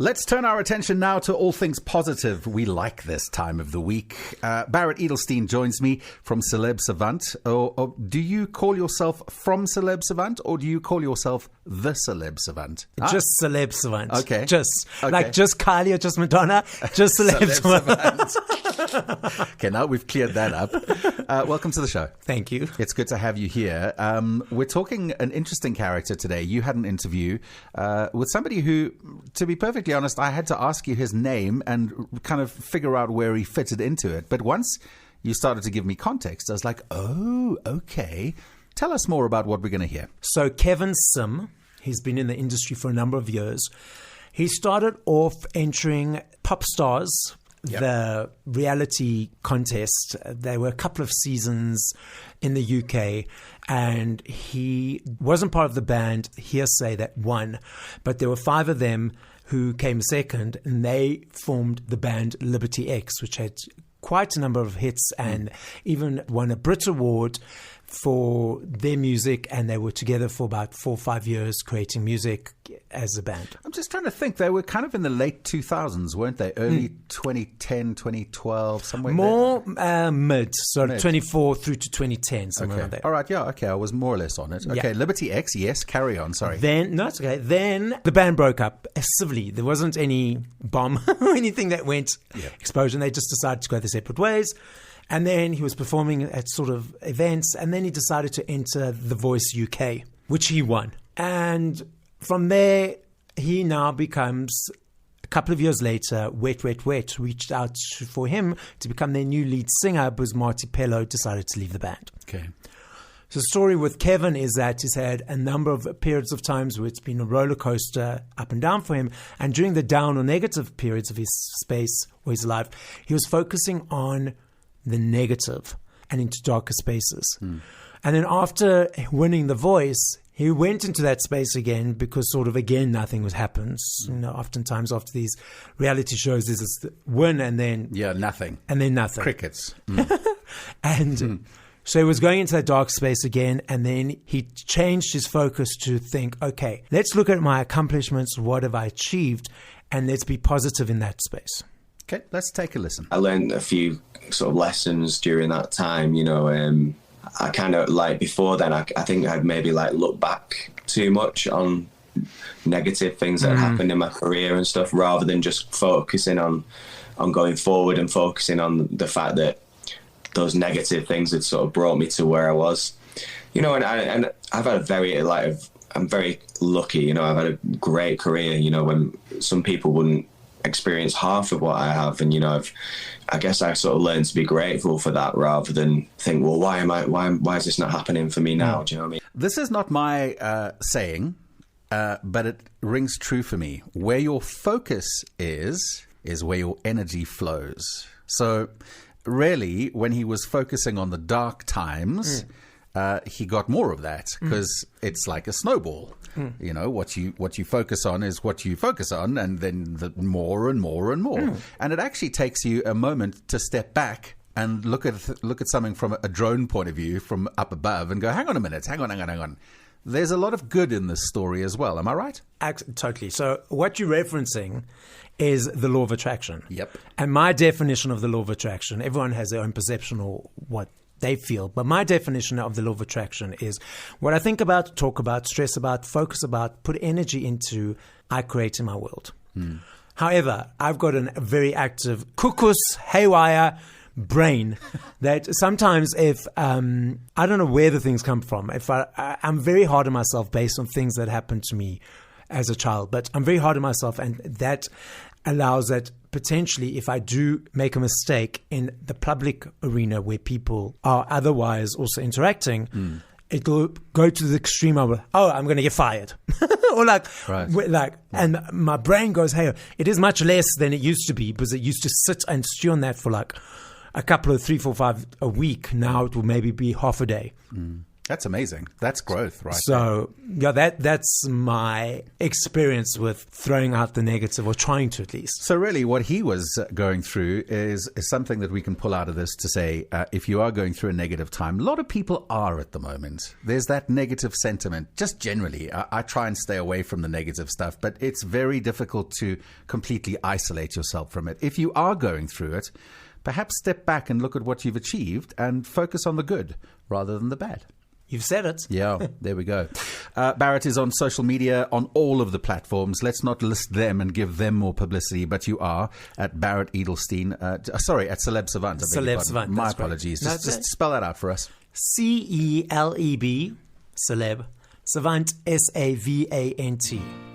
Let's turn our attention now to all things positive. We like this time of the week. Barret Edelstein joins me from Celeb Savant. Or do you call yourself from Celeb Savant, or do you call yourself the Celeb Savant? Just Celeb Savant. Okay. Just Kylie or just Madonna. Just Celeb Savant. Okay, now we've cleared that up. Welcome to the show. Thank you. It's good to have you here. We're talking an interesting character today. You had an interview with somebody who, to be perfectly honest, I had to ask you his name and kind of figure out where he fitted into it. But once you started to give me context, I was like, oh, okay. Tell us more about what we're going to hear. So Kevin Simm, he's been in the industry for a number of years. He started off entering Pop Stars, the reality contest. There were a couple of seasons in the UK, and he wasn't part of the band Hearsay that won, but there were 5 of them who came second, and they formed the band Liberty X, which had quite a number of hits and even won a Brit Award for their music, and they were together for about 4 or 5 years creating music as a band. I'm just trying to think. They were kind of in the late 2000s, weren't they? Early 2010, 2012, somewhere more there? Mid, so 24 through to 2010, somewhere around there. All right, yeah, okay. I was more or less on it. Okay, Liberty X, yes, carry on, sorry. No, it's okay. Then the band broke up civilly. There wasn't any bomb or anything that went explosion. They just decided to go their separate ways. And then he was performing at sort of events, and then he decided to enter The Voice UK, which he won. And from there, he now becomes, a couple of years later, Wet reached out for him to become their new lead singer, because Marty Pello decided to leave the band. Okay. So the story with Kevin is that he's had a number of periods of times where it's been a roller coaster up and down for him. And during the down or negative periods of his space or his life, he was focusing on the negative and into darker spaces. And then after winning The Voice, he went into that space again, because sort of again nothing was happens. You know, oftentimes after these reality shows, there's this win and then nothing, and then nothing. Crickets. And so he was going into that dark space again, and then he changed his focus to think, okay, let's look at my accomplishments. What have I achieved? And let's be positive in that space. Okay, let's take a listen. I learned a few sort of lessons during that time, you know. I kind of, like, before then, I think I'd maybe like look back too much on negative things that had happened in my career and stuff, rather than just focusing on going forward and focusing on the fact that those negative things had sort of brought me to where I was, you know. And I've had a very, I'm very lucky, you know. I've had a great career, you know, when some people wouldn't experience half of what I have. And, you know, I guess I sort of learned to be grateful for that, rather than think, well, why is this not happening for me now? Do you know what I mean? This is not my saying, but it rings true for me. Where your focus is where your energy flows. So really, when he was focusing on the dark times, he got more of that, because it's like a snowball. You know, what you focus on is what you focus on, and then more and more and more. And it actually takes you a moment to step back and look at something from a drone point of view, from up above, and go, hang on a minute, hang on. There's a lot of good in this story as well. Am I right? Totally. So what you're referencing is the law of attraction. Yep. And my definition of the law of attraction, everyone has their own perception or what they feel. But my definition of the law of attraction is what I think about, talk about, stress about, focus about, put energy into, I create in my world. However, I've got a very active cuckoo's haywire brain that sometimes if I don't know where the things come from. If I'm very hard on myself based on things that happened to me as a child, but I'm very hard on myself, and that allows that potentially, if I do make a mistake in the public arena where people are otherwise also interacting, it'll go to the extreme of, I'm going to get fired. Or and my brain goes, hey, it is much less than it used to be, because it used to sit and stew on that for like a couple of 3, 4, 5 a week. Now it will maybe be half a day. That's amazing. That's growth, right? So, yeah, that's my experience with throwing out the negative, or trying to at least. So really what he was going through is something that we can pull out of this to say, if you are going through a negative time, a lot of people are at the moment. There's that negative sentiment. Just generally, I try and stay away from the negative stuff, but it's very difficult to completely isolate yourself from it. If you are going through it, perhaps step back and look at what you've achieved and focus on the good rather than the bad. You've said it. Yeah, there we go. Barret is on social media on all of the platforms. Let's not list them and give them more publicity, but you are at Barret Edelstein. Sorry, at Celeb Savant. Celeb Savant. My apologies. Just spell that out for us. CELEB, Celeb, Savant, SAVANT.